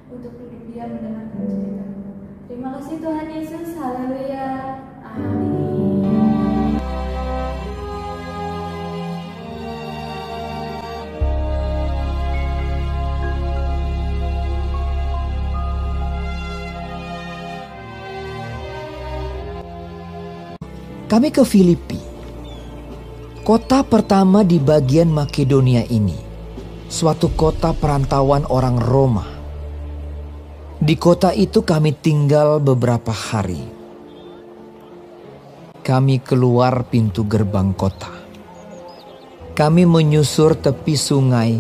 untuk duduk diam mendengarkan cerita. Terima kasih Tuhan Yesus, haleluya, amin. Kami ke Filipi, kota pertama di bagian Makedonia ini, suatu kota perantauan orang Roma. Di kota itu kami tinggal beberapa hari. Kami keluar pintu gerbang kota. Kami menyusur tepi sungai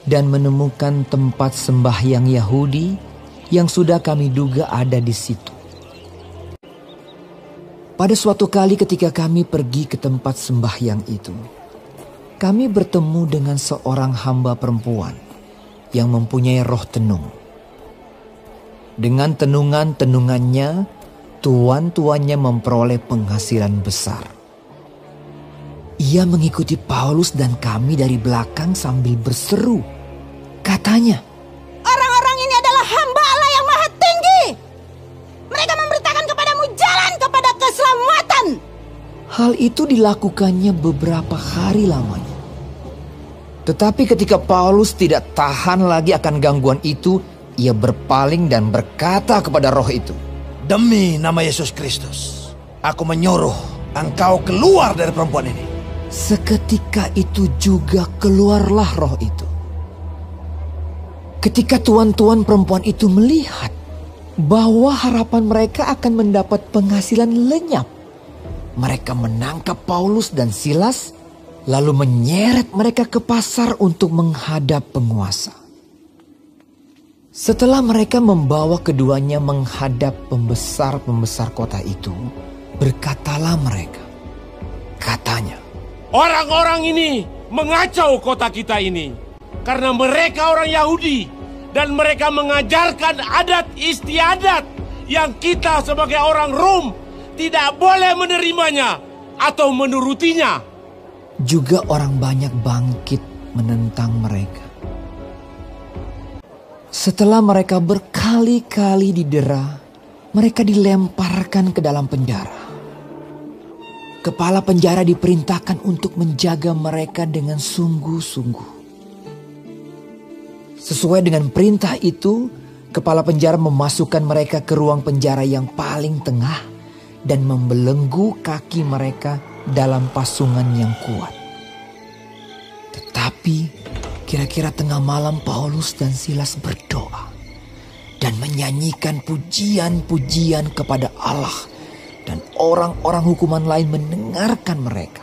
dan menemukan tempat sembahyang Yahudi yang sudah kami duga ada di situ. Pada suatu kali ketika kami pergi ke tempat sembahyang itu, kami bertemu dengan seorang hamba perempuan yang mempunyai roh tenung. Dengan tenungan-tenungannya, tuan-tuannya memperoleh penghasilan besar. Ia mengikuti Paulus dan kami dari belakang sambil berseru. Katanya, "Orang-orang ini adalah hamba Allah yang maha tinggi. Mereka memberitakan kepadamu jalan kepada keselamatan." hal itu dilakukannya beberapa hari lamanya. Tetapi ketika Paulus tidak tahan lagi akan gangguan itu, ia berpaling dan berkata kepada roh itu, "Demi nama Yesus Kristus, aku menyuruh engkau keluar dari perempuan ini." Seketika itu juga keluarlah roh itu. Ketika tuan-tuan perempuan itu melihat bahwa harapan mereka akan mendapat penghasilan lenyap, mereka menangkap Paulus dan Silas, lalu menyeret mereka ke pasar untuk menghadap penguasa. Setelah mereka membawa keduanya menghadap pembesar-pembesar kota itu, berkatalah mereka. Katanya, "Orang-orang ini mengacau kota kita ini karena mereka orang Yahudi dan mereka mengajarkan adat istiadat yang kita sebagai orang Rom tidak boleh menerimanya atau menurutinya." Juga orang banyak bangkit menentang mereka. Setelah mereka berkali-kali didera, mereka dilemparkan ke dalam penjara. Kepala penjara diperintahkan untuk menjaga mereka dengan sungguh-sungguh. Sesuai dengan perintah itu, kepala penjara memasukkan mereka ke ruang penjara yang paling tengah dan membelenggu kaki mereka dalam pasungan yang kuat. Tetapi kira-kira tengah malam Paulus dan Silas berdoa dan menyanyikan pujian-pujian kepada Allah, dan orang-orang hukuman lain mendengarkan mereka.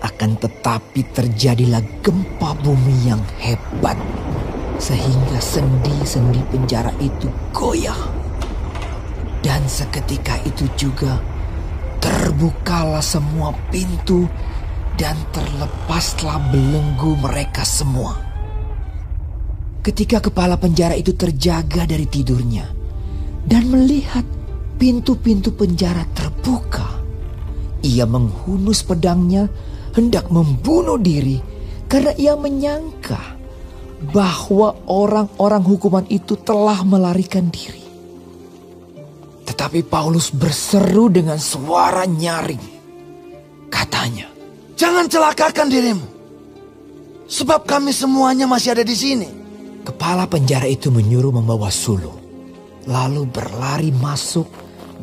Akan tetapi terjadilah gempa bumi yang hebat, sehingga sendi-sendi penjara itu goyah. Dan seketika itu juga terbukalah semua pintu dan terlepaslah belenggu mereka semua. Ketika kepala penjara itu terjaga dari tidurnya dan melihat pintu-pintu penjara terbuka, ia menghunus pedangnya hendak membunuh diri karena ia menyangka bahwa orang-orang hukuman itu telah melarikan diri. Tetapi Paulus berseru dengan suara nyaring. Katanya, "Jangan celakakan dirimu, sebab kami semuanya masih ada di sini." Kepala penjara itu menyuruh membawa sulung, lalu berlari masuk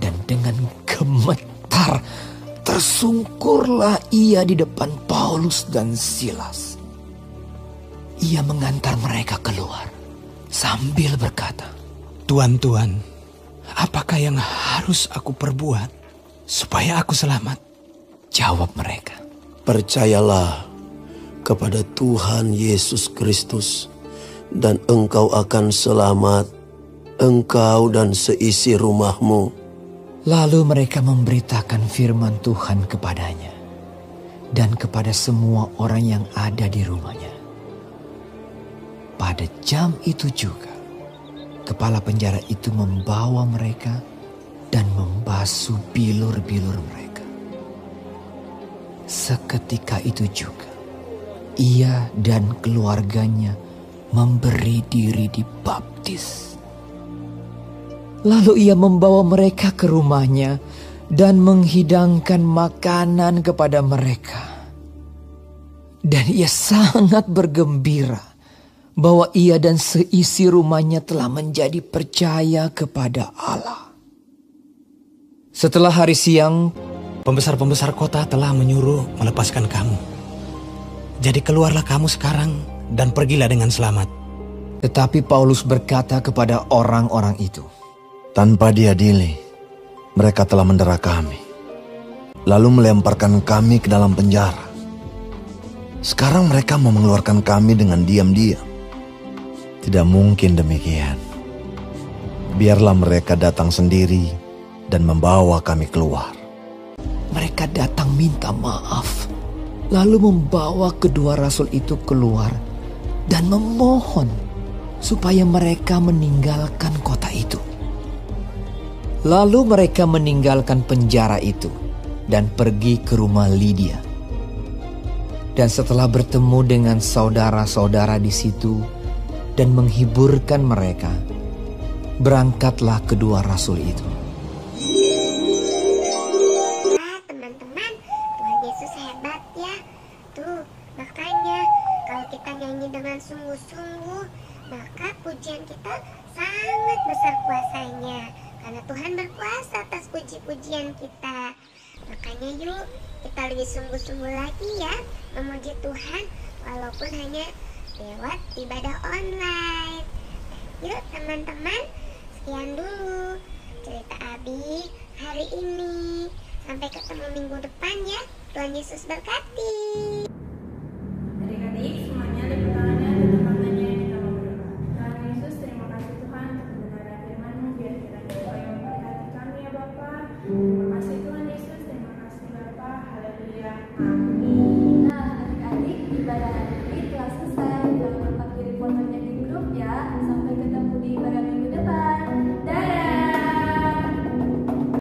dan dengan gemetar tersungkurlah ia di depan Paulus dan Silas. Ia mengantar mereka keluar sambil berkata, "Tuan-tuan, apakah yang harus aku perbuat supaya aku selamat?" Jawab mereka, "Percayalah kepada Tuhan Yesus Kristus dan engkau akan selamat, engkau dan seisi rumahmu." Lalu mereka memberitakan firman Tuhan kepadanya dan kepada semua orang yang ada di rumahnya. Pada jam itu juga, kepala penjara itu membawa mereka dan membasuh bilur-bilur mereka. Seketika itu juga, ia dan keluarganya memberi diri dibaptis. Lalu ia membawa mereka ke rumahnya dan menghidangkan makanan kepada mereka. Dan ia sangat bergembira bahwa ia dan seisi rumahnya telah menjadi percaya kepada Allah. Setelah hari siang, Pembesar-pembesar kota telah menyuruh melepaskan kamu. Jadi keluarlah kamu sekarang dan pergilah dengan selamat. tetapi Paulus berkata kepada orang-orang itu, tanpa diadili, mereka telah mendera kami, lalu melemparkan kami ke dalam penjara. Sekarang mereka mau mengeluarkan kami dengan diam-diam. Tidak mungkin demikian. Biarlah mereka datang sendiri dan membawa kami keluar. Mereka datang minta maaf, lalu membawa kedua rasul itu keluar dan memohon supaya mereka meninggalkan kota itu. Lalu mereka meninggalkan penjara itu dan pergi ke rumah Lydia. Dan setelah bertemu dengan saudara-saudara di situ dan menghiburkan mereka, berangkatlah kedua rasul itu. Teman-teman, Tuhan Yesus hebat ya. Tuh, makanya kalau kita nyanyi dengan sungguh-sungguh, maka pujian kita sangat besar kuasanya. Karena Tuhan berkuasa atas puji-pujian kita. Makanya yuk, kita lebih sungguh-sungguh lagi ya memuji Tuhan walaupun hanya lewat ibadah online. Yuk teman-teman, sekian dulu cerita Abi hari ini. Sampai ketemu minggu depan ya. Tuhan Yesus berkati.